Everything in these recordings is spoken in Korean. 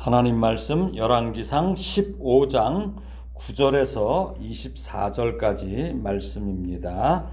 하나님 말씀 열왕기상 15장 9절에서 24절까지 말씀입니다.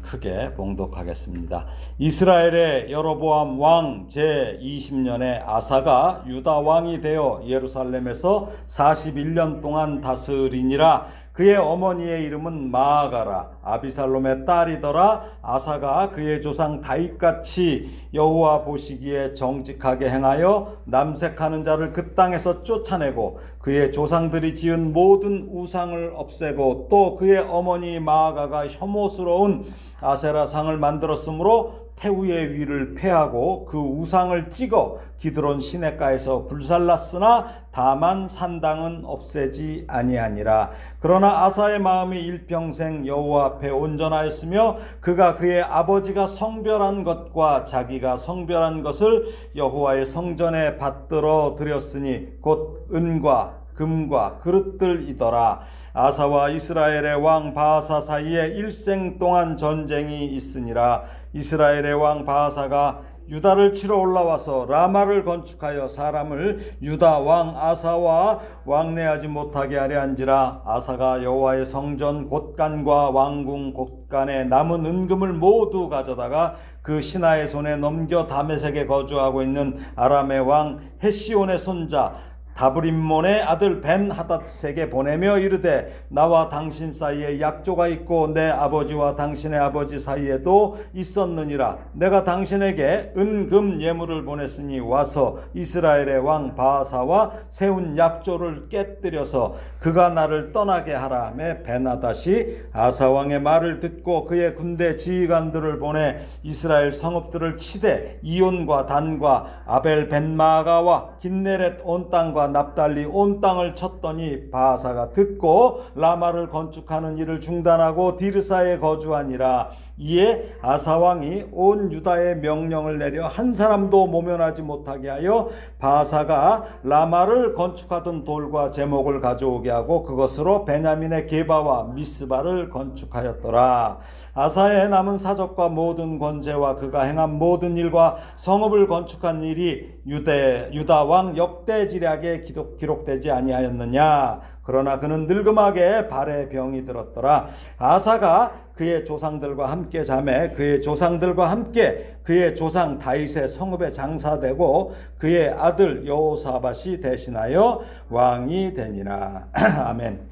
크게 봉독하겠습니다. 이스라엘의 여로보암 왕 제20년에 아사가 유다 왕이 되어 예루살렘에서 41년 동안 다스리니라. 그의 어머니의 이름은 마아가라. 아비살롬의 딸이더라. 아사가 그의 조상 다윗같이 여호와 보시기에 정직하게 행하여 남색하는 자를 그 땅에서 쫓아내고 그의 조상들이 지은 모든 우상을 없애고 또 그의 어머니 마아가가 혐오스러운 아세라상을 만들었으므로 태우의 위를 폐하고 그 우상을 찍어 기드론 시냇가에서 불살랐으나 다만 산당은 없애지 아니하니라. 그러나 아사의 마음이 일평생 여호와 앞에 온전하였으며 그가 그의 아버지가 성별한 것과 자기가 성별한 것을 여호와의 성전에 받들어 드렸으니 곧 은과 금과 그릇들이더라. 아사와 이스라엘의 왕 바하사 사이에 일생 동안 전쟁이 있으니라. 이스라엘의 왕 바하사가 유다를 치러 올라와서 라마를 건축하여 사람을 유다 왕 아사와 왕래하지 못하게 하려 한지라. 아사가 여호와의 성전 곳간과 왕궁 곳간에 남은 은금을 모두 가져다가 그 신하의 손에 넘겨 다메섹에 거주하고 있는 아람의 왕 헤시온의 손자 다브림몬의 아들 벤 하닷에게 보내며 이르되 나와 당신 사이에 약조가 있고 내 아버지와 당신의 아버지 사이에도 있었느니라. 내가 당신에게 은금 예물을 보냈으니 와서 이스라엘의 왕 바하사와 세운 약조를 깨뜨려서 그가 나를 떠나게 하라매. 벤 하닷이 아사 왕의 말을 듣고 그의 군대 지휘관들을 보내 이스라엘 성읍들을 치되 이온과 단과 아벨 벤마가와 긴네렛 온 땅과 납달리 온 땅을 쳤더니 바하사가 듣고 라마를 건축하는 일을 중단하고 디르사에 거주하니라. 이에 아사 왕이 온 유다에 명령을 내려 한 사람도 모면하지 못하게 하여 바하사가 라마를 건축하던 돌과 제목을 가져오게 하고 그것으로 베냐민의 게바와 미스바를 건축하였더라. 아사의 남은 사적과 모든 권세와 그가 행한 모든 일과 성읍을 건축한 일이 유다 왕 역대지략에 기록되지 아니하였느냐. 그러나 그는 늙음하게 발에 병이 들었더라. 아사가 그의 조상들과 함께 자매 그의 조상들과 함께 그의 조상 다윗의 성읍에 장사되고 그의 아들 여호사밧이 대신하여 왕이 되니라. 아멘.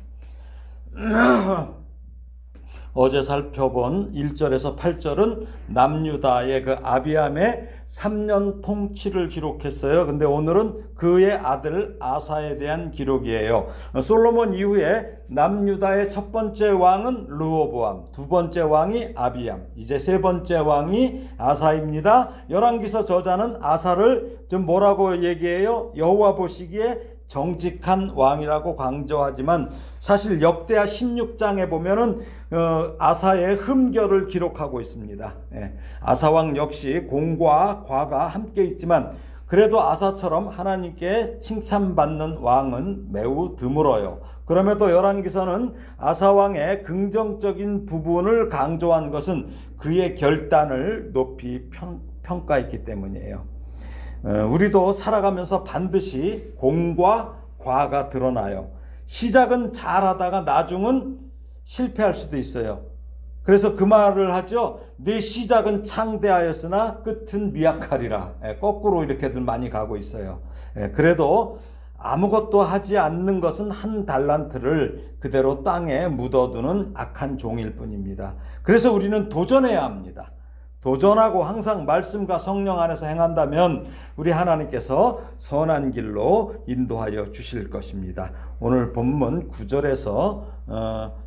어제 살펴본 1절에서 8절은 남유다의 그 아비암의 3년 통치를 기록했어요. 근데 오늘은 그의 아들 아사에 대한 기록이에요. 솔로몬 이후에 남유다의 첫 번째 왕은 르호보암, 두 번째 왕이 아비암, 이제 세 번째 왕이 아사입니다. 열왕기서 저자는 아사를 좀 뭐라고 얘기해요? 여호와 보시기에 정직한 왕이라고 강조하지만 사실 역대하 16장에 보면은 아사의 흠결을 기록하고 있습니다. 아사왕 역시 공과 과가 함께 있지만 그래도 아사처럼 하나님께 칭찬받는 왕은 매우 드물어요. 그럼에도 열왕기서는 아사왕의 긍정적인 부분을 강조한 것은 그의 결단을 높이 평가했기 때문이에요. 우리도 살아가면서 반드시 공과 과가 드러나요. 시작은 잘하다가 나중은 실패할 수도 있어요. 그래서 그 말을 하죠. 내 시작은 창대하였으나 끝은 미약하리라. 거꾸로 이렇게들 많이 가고 있어요. 그래도 아무것도 하지 않는 것은 한 달란트를 그대로 땅에 묻어두는 악한 종일 뿐입니다. 그래서 우리는 도전해야 합니다. 도전하고 항상 말씀과 성령 안에서 행한다면 우리 하나님께서 선한 길로 인도하여 주실 것입니다. 오늘 본문 9절에서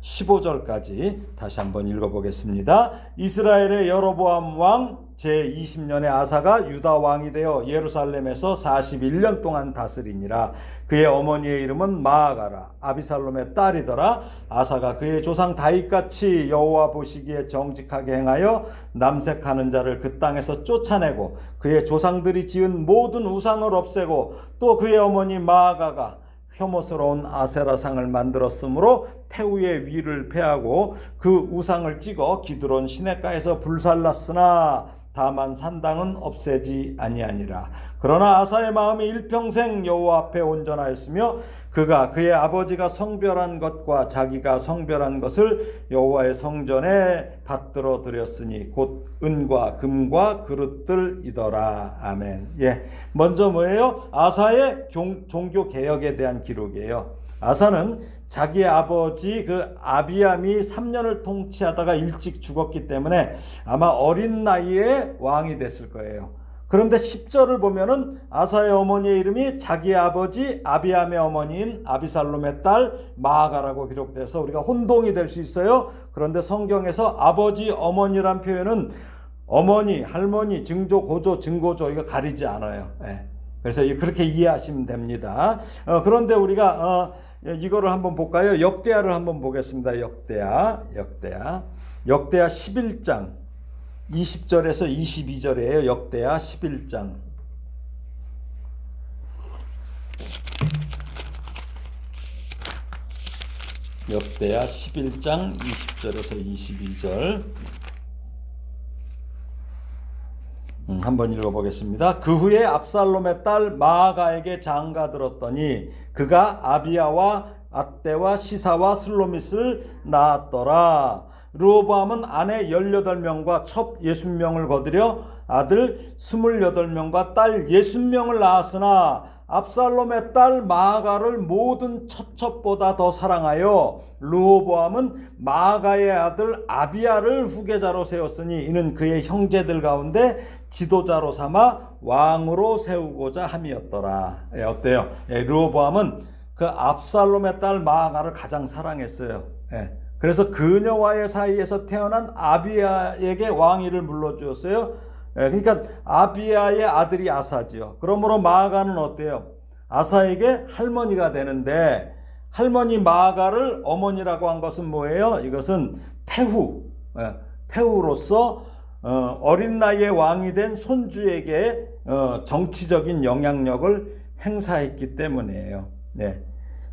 15절까지 다시 한번 읽어보겠습니다. 이스라엘의 여로보암 왕 제20년에 아사가 유다 왕이 되어 예루살렘에서 41년 동안 다스리니라. 그의 어머니의 이름은 마아가라. 아비살롬의 딸이더라. 아사가 그의 조상 다윗같이 여호와 보시기에 정직하게 행하여 남색하는 자를 그 땅에서 쫓아내고 그의 조상들이 지은 모든 우상을 없애고 또 그의 어머니 마아가가 혐오스러운 아세라상을 만들었으므로 태우의 위를 폐하고 그 우상을 찍어 기드론 시냇가에서 불살랐으나 다만 산당은 없애지 아니하니라. 그러나 아사의 마음이 일평생 여호와 앞에 온전하였으며 그가 그의 아버지가 성별한 것과 자기가 성별한 것을 여호와의 성전에 받들어 드렸으니 곧 은과 금과 그릇들이더라. 아멘. 예, 먼저 뭐예요? 아사의 종교 개혁에 대한 기록이에요. 아사는 자기 아버지 그 아비암이 3년을 통치하다가 일찍 죽었기 때문에 아마 어린 나이에 왕이 됐을 거예요. 그런데 10절을 보면은 아사의 어머니의 이름이 자기 아버지 아비암의 어머니인 아비살롬의 딸 마아가라고 기록돼서 우리가 혼동이 될 수 있어요. 그런데 성경에서 아버지 어머니란 표현은 어머니, 할머니, 증조, 고조, 증고조 이거 가리지 않아요. 예. 그래서 그렇게 이해하시면 됩니다. 그런데 우리가 이거를 한번 볼까요? 역대하를 한번 보겠습니다. 역대하 11장 20절에서 22절이에요. 역대하 11장. 역대하 11장 20절에서 22절. 한번 읽어보겠습니다. 그 후에 압살롬의 딸 마아가에게 장가들었더니 그가 아비야와 앗대와 시사와 슬로밋을 낳았더라. 르호보암은 아내 18명과 첩 60명을 거두려 아들 28명과 딸 60명을 낳았으나 압살롬의 딸 마아가를 모든 첩첩보다 더 사랑하여 르호보암은 마아가의 아들 아비야를 후계자로 세웠으니 이는 그의 형제들 가운데 지도자로 삼아 왕으로 세우고자 함이었더라. 어때요? 르호보암은 그 압살롬의 딸 마아가를 가장 사랑했어요. 그래서 그녀와의 사이에서 태어난 아비야에게 왕위를 물려주었어요. 그러니까 아비야의 아들이 아사지요. 그러므로 마아가는 어때요? 아사에게 할머니가 되는데 할머니 마아가를 어머니라고 한 것은 뭐예요? 이것은 태후로서 어린 나이에 왕이 된 손주에게 정치적인 영향력을 행사했기 때문이에요. 네.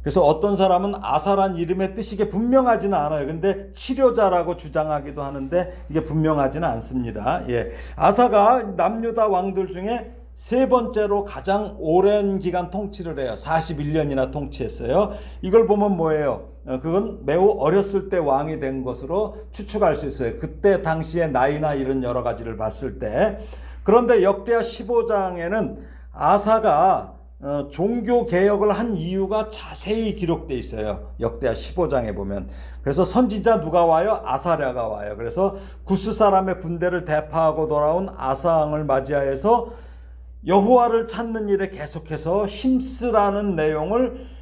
그래서 어떤 사람은 아사란 이름의 뜻이 분명하지는 않아요. 근데 치료자라고 주장하기도 하는데 이게 분명하지는 않습니다. 예. 아사가 남유다 왕들 중에 세 번째로 가장 오랜 기간 통치를 해요. 41년이나 통치했어요. 이걸 보면 뭐예요? 그건 매우 어렸을 때 왕이 된 것으로 추측할 수 있어요. 그때 당시의 나이나 이런 여러 가지를 봤을 때. 그런데 역대하 15장에는 아사가 종교 개혁을 한 이유가 자세히 기록되어 있어요. 역대하 15장에 보면. 그래서 선지자 누가 와요? 아사랴가 와요. 그래서 구스 사람의 군대를 대파하고 돌아온 아사 왕을 맞이하여서 여호와를 찾는 일에 계속해서 힘쓰라는 내용을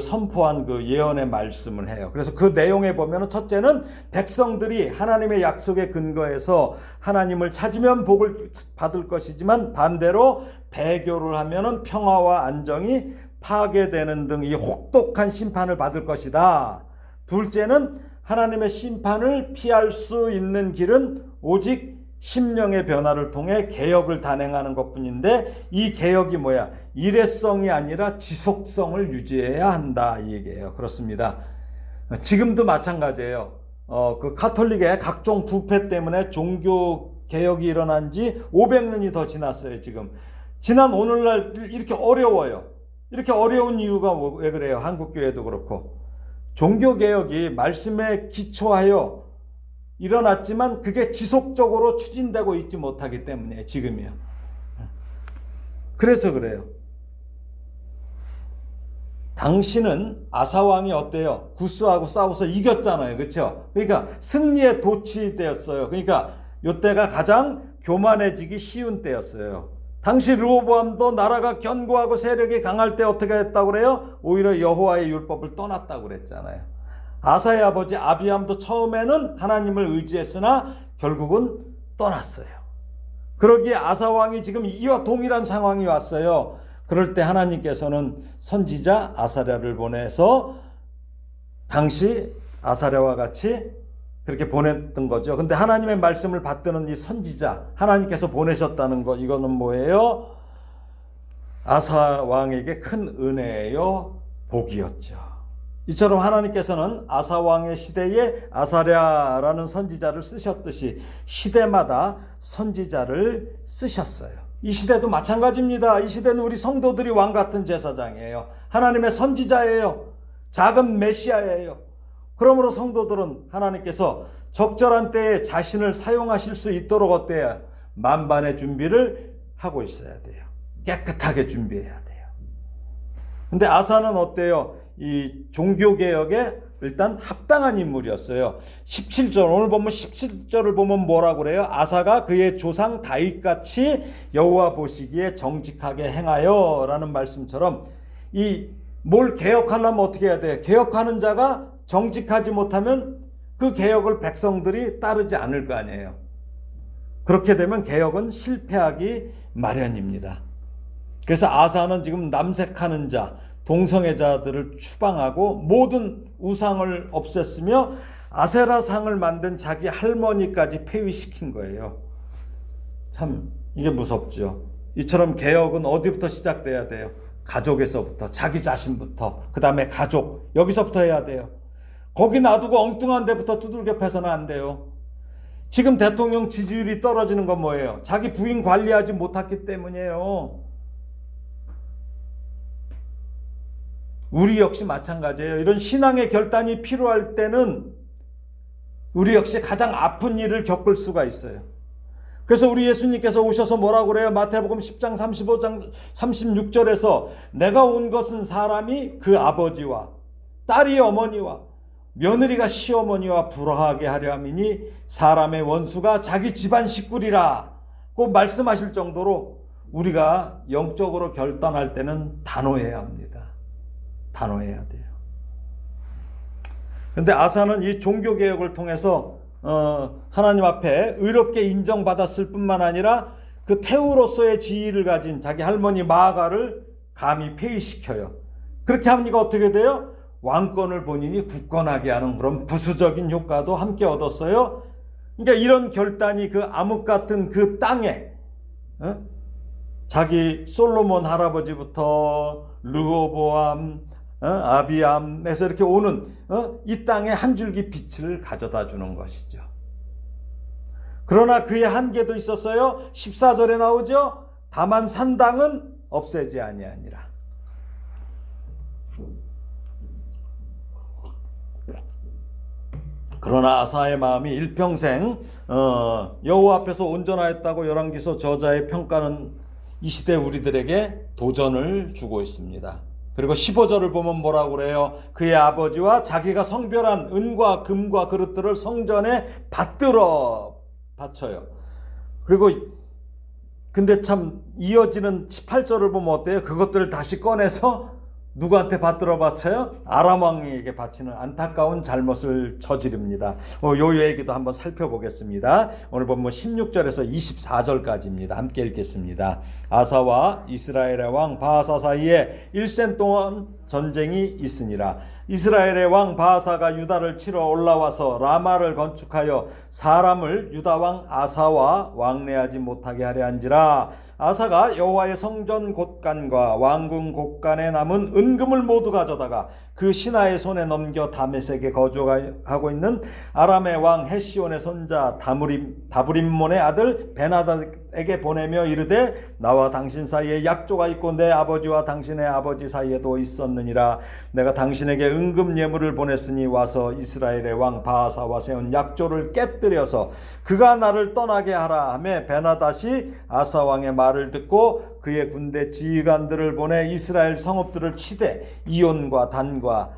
선포한 예언의 말씀을 해요. 그래서 그 내용에 보면 첫째는 백성들이 하나님의 약속에 근거해서 하나님을 찾으면 복을 받을 것이지만 반대로 배교를 하면 평화와 안정이 파괴되는 등 이 혹독한 심판을 받을 것이다. 둘째는 하나님의 심판을 피할 수 있는 길은 오직 심령의 변화를 통해 개혁을 단행하는 것뿐인데 이 개혁이 뭐야? 일회성이 아니라 지속성을 유지해야 한다 이 얘기예요. 그렇습니다. 지금도 마찬가지예요. 그 카톨릭의 각종 부패 때문에 종교 개혁이 일어난 지 500년이 더 지났어요. 지난 오늘날 이렇게 어려워요. 이렇게 어려운 이유가 왜 그래요? 한국교회도 그렇고 종교 개혁이 말씀에 기초하여 일어났지만 그게 지속적으로 추진되고 있지 못하기 때문에 지금이요. 그래서 그래요. 당신은 아사왕이 어때요? 구스하고 싸워서 이겼잖아요. 그렇죠? 그러니까 승리에 도취되었어요. 그러니까 이때가 가장 교만해지기 쉬운 때였어요. 당시 르호보암도 나라가 견고하고 세력이 강할 때 어떻게 했다고 그래요? 오히려 여호와의 율법을 떠났다고 그랬잖아요. 아사의 아버지 아비암도 처음에는 하나님을 의지했으나 결국은 떠났어요. 그러기에 아사 왕이 지금 이와 동일한 상황이 왔어요. 그럴 때 하나님께서는 선지자 아사랴를 보내서 당시 아사랴와 같이 그렇게 보냈던 거죠. 근데 하나님의 말씀을 받드는 이 선지자 하나님께서 보내셨다는 거 이거는 뭐예요? 아사 왕에게 큰 은혜요 복이었죠. 이처럼 하나님께서는 아사 왕의 시대에 아사랴라는 선지자를 쓰셨듯이 시대마다 선지자를 쓰셨어요. 이 시대도 마찬가지입니다. 이 시대는 우리 성도들이 왕 같은 제사장이에요. 하나님의 선지자예요. 작은 메시아예요. 그러므로 성도들은 하나님께서 적절한 때에 자신을 사용하실 수 있도록 어때요? 만반의 준비를 하고 있어야 돼요. 깨끗하게 준비해야 돼요. 근데 아사는 어때요? 이 종교개혁에 일단 합당한 인물이었어요. 17절, 오늘 보면 17절을 보면 뭐라고 그래요? 아사가 그의 조상 다윗같이 여호와 보시기에 정직하게 행하여 라는 말씀처럼 뭘 개혁하려면 어떻게 해야 돼요? 개혁하는 자가 정직하지 못하면 그 개혁을 백성들이 따르지 않을 거 아니에요. 그렇게 되면 개혁은 실패하기 마련입니다. 그래서 아사는 지금 남색하는 자, 동성애자들을 추방하고 모든 우상을 없앴으며 아세라상을 만든 자기 할머니까지 폐위시킨 거예요. 참 이게 무섭죠. 이처럼 개혁은 어디부터 시작돼야 돼요? 가족에서부터, 자기 자신부터, 그 다음에 가족, 여기서부터 해야 돼요. 거기 놔두고 엉뚱한 데부터 두들겨 패서는 안 돼요. 지금 대통령 지지율이 떨어지는 건 뭐예요? 자기 부인 관리하지 못했기 때문이에요. 우리 역시 마찬가지예요. 이런 신앙의 결단이 필요할 때는 우리 역시 가장 아픈 일을 겪을 수가 있어요. 그래서 우리 예수님께서 오셔서 뭐라고 그래요? 마태복음 10장 35장 36절에서 내가 온 것은 사람이 그 아버지와 딸이 어머니와 며느리가 시어머니와 불화하게 하려 함이니 사람의 원수가 자기 집안 식구리라 꼭 말씀하실 정도로 우리가 영적으로 결단할 때는 단호해야 합니다. 단호해야 돼요. 그런데 아사는 이 종교개혁을 통해서 하나님 앞에 의롭게 인정받았을 뿐만 아니라 그 태우로서의 지위를 가진 자기 할머니 마아가를 감히 폐위시켜요. 그렇게 하니까 어떻게 돼요? 왕권을 본인이 굳건하게 하는 그런 부수적인 효과도 함께 얻었어요. 그러니까 이런 결단이 그 암흑 같은 그 땅에 자기 솔로몬 할아버지부터 르호보암, 아비암에서 이렇게 오는 이 땅에 한 줄기 빛을 가져다 주는 것이죠. 그러나 그의 한계도 있었어요. 14절에 나오죠. 다만 산당은 없애지 아니하니라. 그러나 아사의 마음이 일평생 여호와 앞에서 온전하였다고 열왕기서 저자의 평가는 이 시대 우리들에게 도전을 주고 있습니다. 그리고 15절을 보면 뭐라고 그래요? 그의 아버지와 자기가 성별한 은과 금과 그릇들을 성전에 받들어 바쳐요. 그리고 근데 참 이어지는 18절을 보면 어때요? 그것들을 다시 꺼내서 누구한테 받들어 바쳐요? 아람 왕에게 바치는 안타까운 잘못을 저지릅니다. 요 얘기도 한번 살펴보겠습니다. 오늘 본문 16절에서 24절까지입니다. 함께 읽겠습니다. 아사와 이스라엘의 왕 바하사 사이에 1생 동안 전쟁이 있으니라. 이스라엘의 왕 바하사가 유다를 치러 올라와서 라마를 건축하여 사람을 유다 왕 아사와 왕래하지 못하게 하려 한지라. 아사가 여호와의 성전 곳간과 왕궁 곳간에 남은 은금을 모두 가져다가 그 신하의 손에 넘겨 다메섹에 거주하고 있는 아람의 왕 헤시온의 손자 다브림몬의 아들 베나닷에게 보내며 이르되 나와 당신 사이에 약조가 있고 내 아버지와 당신의 아버지 사이에도 있었느니라. 내가 당신에게 은금 예물을 보냈으니 와서 이스라엘의 왕 바하사와 세운 약조를 깨뜨려서 그가 나를 떠나게 하라 하며 베나닷이 아사 왕의 말을 듣고 그의 군대 지휘관들을 보내 이스라엘 성읍들을 치되 이온과 단과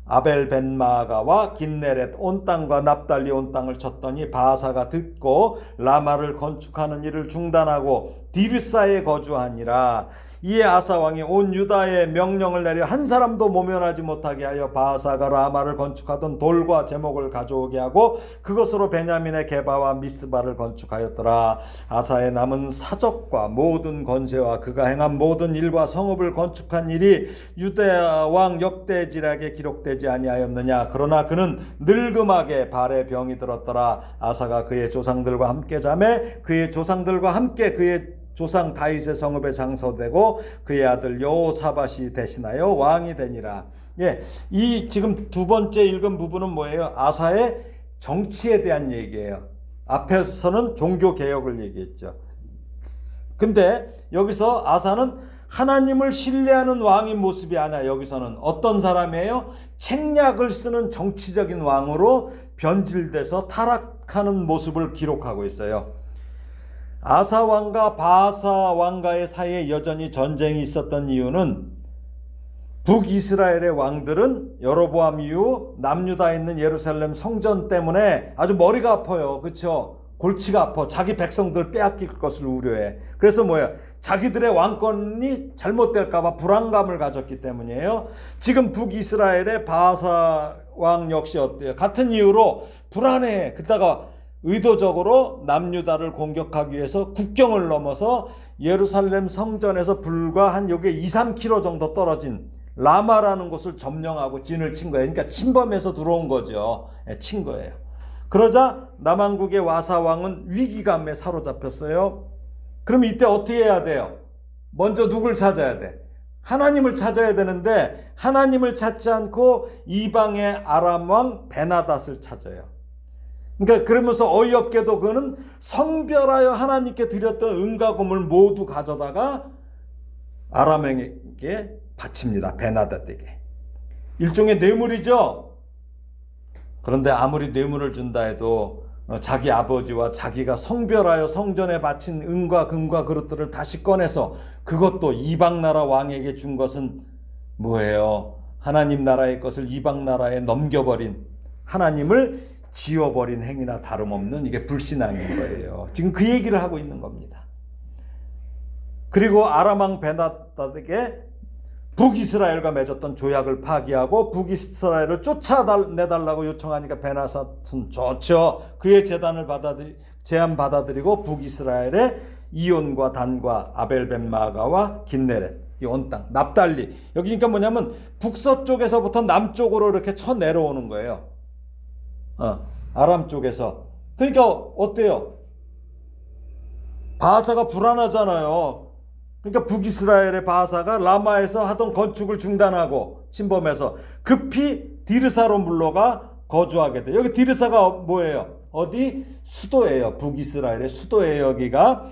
아벨벤마가와 긴네렛 온 땅과 납달리 온 땅을 쳤더니 바하사가 듣고 라마를 건축하는 일을 중단하고 디르사에 거주하니라. 이에 아사 왕이 온 유다에 명령을 내려 한 사람도 모면하지 못하게 하여 바하사가 라마를 건축하던 돌과 제목을 가져오게 하고 그것으로 베냐민의 게바와 미스바를 건축하였더라. 아사의 남은 사적과 모든 건세와 그가 행한 모든 일과 성읍을 건축한 일이 유다 왕 역대지략에 기록되지 아니하였느냐. 그러나 그는 늙음하게 발에 병이 들었더라. 아사가 그의 조상들과 함께 자매 그의 조상들과 함께 그의 조상 다윗의 성읍에 장소되고 그의 아들 여호사밧이 대신하여 왕이 되니라. 예, 이 지금 두 번째 읽은 부분은 뭐예요? 아사의 정치에 대한 얘기예요. 앞에서는 종교 개혁을 얘기했죠. 근데 여기서 아사는 하나님을 신뢰하는 왕의 모습이 아니라 여기서는 어떤 사람이에요? 책략을 쓰는 정치적인 왕으로 변질돼서 타락하는 모습을 기록하고 있어요. 아사 왕과 바아사 왕과의 사이에 여전히 전쟁이 있었던 이유는 북이스라엘의 왕들은 여로보암 이후 남유다에 있는 예루살렘 성전 때문에 아주 머리가 아파요. 그렇죠? 골치가 아파. 자기 백성들 빼앗길 것을 우려해. 그래서 뭐야? 자기들의 왕권이 잘못될까 봐 불안감을 가졌기 때문이에요. 지금 북이스라엘의 바아사 왕 역시 어때요? 같은 이유로 불안해. 그러다가 의도적으로 남유다를 공격하기 위해서 국경을 넘어서 예루살렘 성전에서 불과 한 여기 2-3km 정도 떨어진 라마라는 곳을 점령하고 진을 친 거예요. 그러니까 침범해서 들어온 거죠. 친 거예요. 그러자 남왕국의 와사 왕은 위기감에 사로잡혔어요. 그럼 이때 어떻게 해야 돼요? 먼저 누굴 찾아야 돼? 하나님을 찾아야 되는데 하나님을 찾지 않고 이방의 아람 왕 베나닷을 찾아요. 그러니까 그러면서 어이없게도 그는 성별하여 하나님께 드렸던 은과 금을 모두 가져다가 아람에게 바칩니다. 베나닷에게. 일종의 뇌물이죠. 그런데 아무리 뇌물을 준다 해도 자기 아버지와 자기가 성별하여 성전에 바친 은과 금과 그릇들을 다시 꺼내서 그것도 이방 나라 왕에게 준 것은 뭐예요? 하나님 나라의 것을 이방 나라에 넘겨버린, 하나님을 지워버린 행위나 다름없는 이게 불신앙인 거예요. 지금 그 얘기를 하고 있는 겁니다. 그리고 아람 왕 베나닷에게 북이스라엘과 맺었던 조약을 파기하고 북이스라엘을 쫓아내달라고 요청하니까 베나닷은 좋죠. 그의 제안 받아들이고 북이스라엘의 이온과 단과 아벨벳마가와 긴네렛, 이 온 땅, 납달리, 여기 그러니까 뭐냐면 북서쪽에서부터 남쪽으로 이렇게 쳐내려오는 거예요. 아람 쪽에서. 그러니까 어때요? 바하사가 불안하잖아요. 그러니까 북이스라엘의 바하사가 라마에서 하던 건축을 중단하고 침범해서 급히 디르사로 물러가 거주하게 돼. 여기 디르사가 뭐예요? 어디? 수도예요. 북이스라엘의 수도예요. 여기가.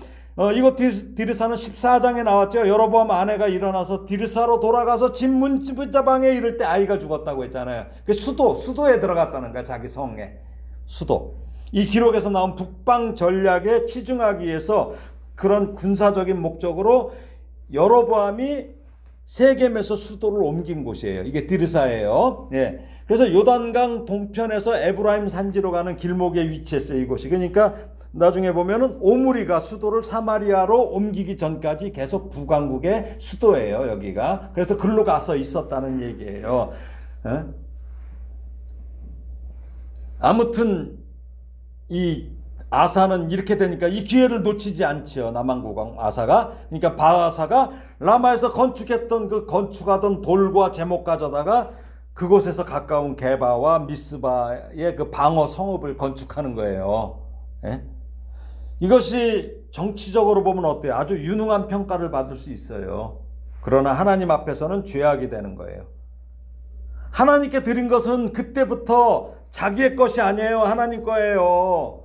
이거 디르사는 14장에 나왔죠. 여로보암 아내가 일어나서 디르사로 돌아가서 집 문지방에 이를 때 아이가 죽었다고 했잖아요. 그 수도에 들어갔다는 거야. 자기 성에. 수도. 이 기록에서 나온 북방 전략에 치중하기 위해서 그런 군사적인 목적으로 여로보암이 세겜에서 수도를 옮긴 곳이에요. 이게 디르사예요. 예. 그래서 요단강 동편에서 에브라임 산지로 가는 길목에 위치했어요. 이곳이. 그러니까 나중에 보면은 오므리가 수도를 사마리아로 옮기기 전까지 계속 북왕국의 수도예요. 여기가. 그래서 글로 가서 있었다는 얘기예요. 예? 아무튼 이 아사는 이렇게 되니까 이 기회를 놓치지 않죠. 남왕국 왕 아사가. 그러니까 바하사가 라마에서 건축하던 돌과 제목 가져다가 그곳에서 가까운 게바와 미스바의 그 방어 성읍을 건축하는 거예요. 예? 이것이 정치적으로 보면 어때요? 아주 유능한 평가를 받을 수 있어요. 그러나 하나님 앞에서는 죄악이 되는 거예요. 하나님께 드린 것은 그때부터 자기의 것이 아니에요. 하나님 거예요.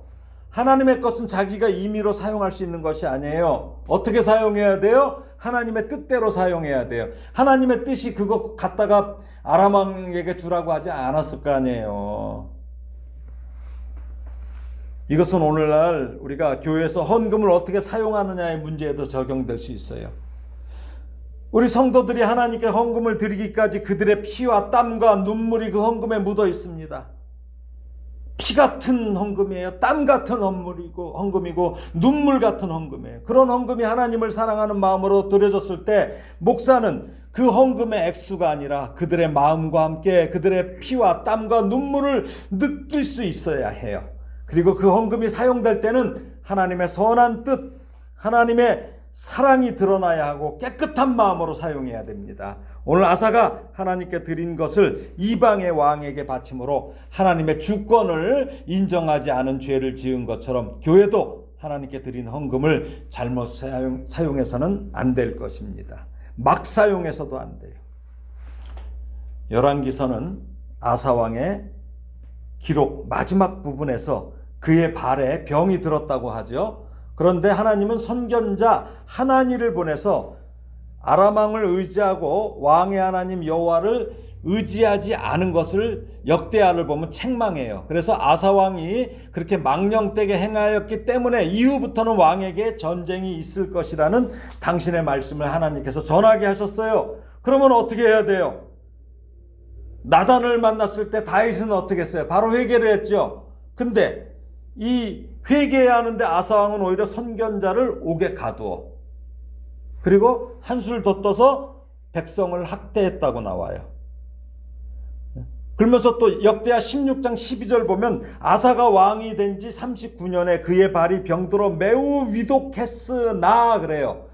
하나님의 것은 자기가 임의로 사용할 수 있는 것이 아니에요. 어떻게 사용해야 돼요? 하나님의 뜻대로 사용해야 돼요. 하나님의 뜻이 그거 갖다가 아람 왕에게 주라고 하지 않았을 거 아니에요. 이것은 오늘날 우리가 교회에서 헌금을 어떻게 사용하느냐의 문제에도 적용될 수 있어요. 우리 성도들이 하나님께 헌금을 드리기까지 그들의 피와 땀과 눈물이 그 헌금에 묻어 있습니다. 피 같은 헌금이에요. 땀 같은 헌금이고 눈물 같은 헌금이에요. 그런 헌금이 하나님을 사랑하는 마음으로 드려졌을 때 목사는 그 헌금의 액수가 아니라 그들의 마음과 함께 그들의 피와 땀과 눈물을 느낄 수 있어야 해요. 그리고 그 헌금이 사용될 때는 하나님의 선한 뜻, 하나님의 사랑이 드러나야 하고 깨끗한 마음으로 사용해야 됩니다. 오늘 아사가 하나님께 드린 것을 이방의 왕에게 바침으로 하나님의 주권을 인정하지 않은 죄를 지은 것처럼 교회도 하나님께 드린 헌금을 잘못 사용해서는 안 될 것입니다. 막 사용해서도 안 돼요. 열왕기서는 아사 왕의 기록 마지막 부분에서 그의 발에 병이 들었다고 하죠. 그런데 하나님은 선견자 하나니를 보내서 아람 왕을 의지하고 왕의 하나님 여호와를 의지하지 않은 것을 역대하를 보면 책망해요. 그래서 아사 왕이 그렇게 망령되게 행하였기 때문에 이후부터는 왕에게 전쟁이 있을 것이라는 당신의 말씀을 하나님께서 전하게 하셨어요. 그러면 어떻게 해야 돼요? 나단을 만났을 때 다윗은 어떻게 했어요? 바로 회개를 했죠. 근데 이 회개해야 하는데 아사 왕은 오히려 선견자를 옥에 가두어 그리고 한술 더 떠서 백성을 학대했다고 나와요. 그러면서 또 역대하 16장 12절 보면 아사가 왕이 된 지 39년에 그의 발이 병들어 매우 위독했으나 그래요.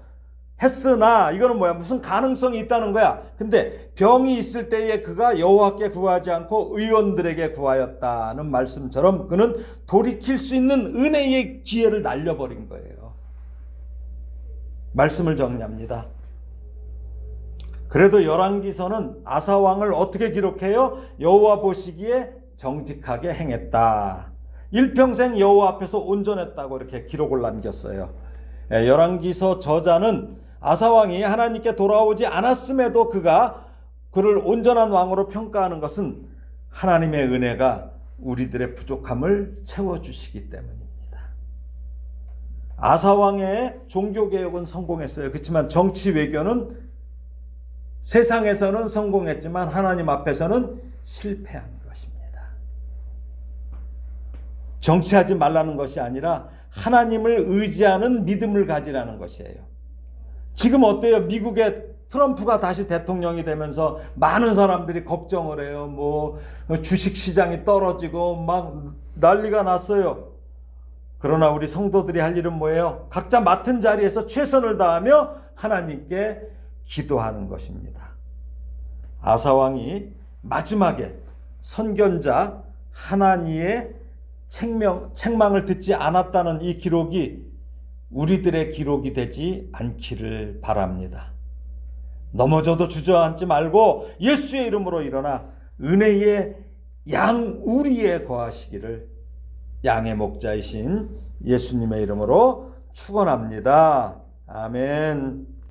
했으나 이거는 뭐야? 무슨 가능성이 있다는 거야. 근데 병이 있을 때에 그가 여호와께 구하지 않고 의원들에게 구하였다는 말씀처럼 그는 돌이킬 수 있는 은혜의 기회를 날려버린 거예요. 말씀을 정리합니다. 그래도 열왕기서는 아사 왕을 어떻게 기록해요? 여호와 보시기에 정직하게 행했다. 일평생 여호와 앞에서 온전했다고 이렇게 기록을 남겼어요. 열왕기서 저자는 아사 왕이 하나님께 돌아오지 않았음에도 그가 그를 온전한 왕으로 평가하는 것은 하나님의 은혜가 우리들의 부족함을 채워주시기 때문입니다. 아사 왕의 종교개혁은 성공했어요. 그렇지만 정치 외교는 세상에서는 성공했지만 하나님 앞에서는 실패한 것입니다. 정치하지 말라는 것이 아니라 하나님을 의지하는 믿음을 가지라는 것이에요. 지금 어때요? 미국의 트럼프가 다시 대통령이 되면서 많은 사람들이 걱정을 해요. 뭐 주식시장이 떨어지고 막 난리가 났어요. 그러나 우리 성도들이 할 일은 뭐예요? 각자 맡은 자리에서 최선을 다하며 하나님께 기도하는 것입니다. 아사 왕이 마지막에 선견자 하나니의 책망을 듣지 않았다는 이 기록이 우리들의 기록이 되지 않기를 바랍니다. 넘어져도 주저앉지 말고 예수의 이름으로 일어나 은혜의 양 우리에 거하시기를 양의 목자이신 예수님의 이름으로 축원합니다. 아멘.